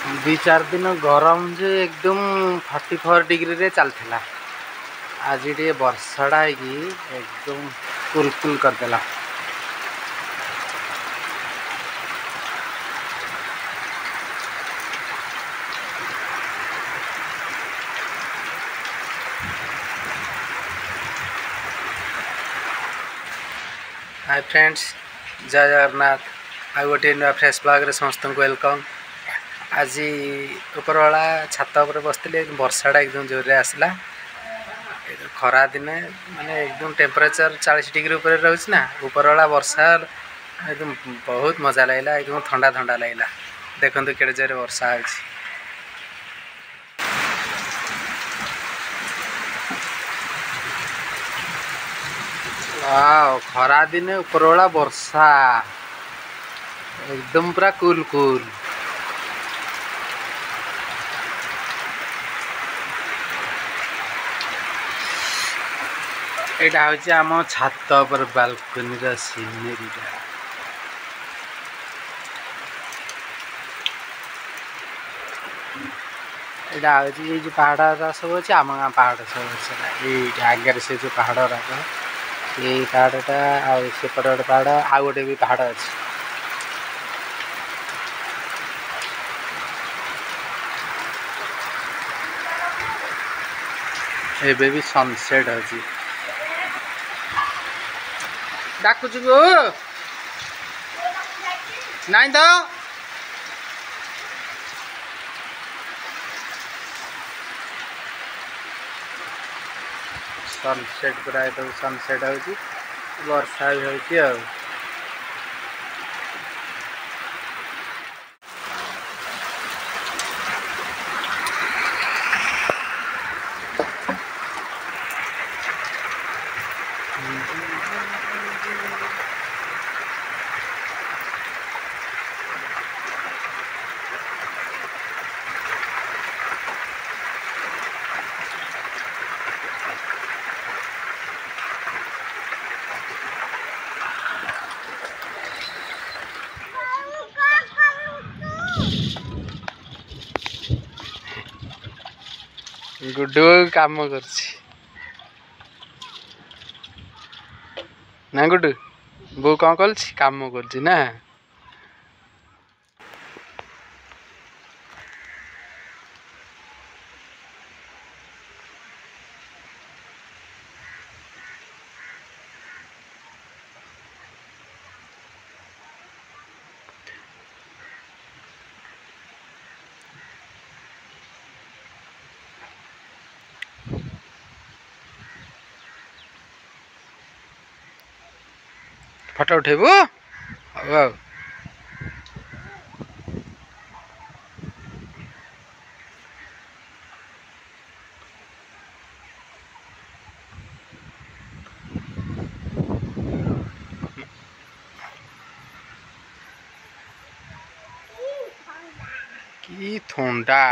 दी चार दिन गरम जे एकदम 44 डिग्री रे चलता। आज टे वर्षाटा एकदम कुलकुल करदेला। हाय फ्रेंड्स, जय जगन्नाथ। आ गोटे नुआ फ्रेश ब्लॉग समस्त को वेलकम। आज उपरवाला छात उपर बसते वर्षाटा एकदम जोर आसला। खरा दिने माने एकदम टेम्परेचर 40 डिग्री ऊपर रोच ना, उपरवाला वर्षा एकदम बहुत मजा लगला। एकदम ठंडा ठंडा लगला। देखो केड़े जोर वर्षा हो। खरा दिने उपरवाला वर्षा एकदम पूरा कूल कूल। एटा हूँ आम छात पर बालकनी सीनेरी। यहाँ हूँ ये जो पहाड़ सब अच्छे आम गाँ पहाड़ सब अच्छे। ये आगे से जो पहाड़ ये पहाड़टा आसेपटे गोटे पहाड़ आ गोटे भी पहाड़ अच्छे। एबे भी सनसेट अच्छी। डाकुच गो नाई तो सनसेट पूरा एकदम सनसेट होची। वर्षा भी होची आ। गुड्डू काम ना गुड्डू बो कौन कर काम कर ना। फोटो उठेबू हौ। की ठंडा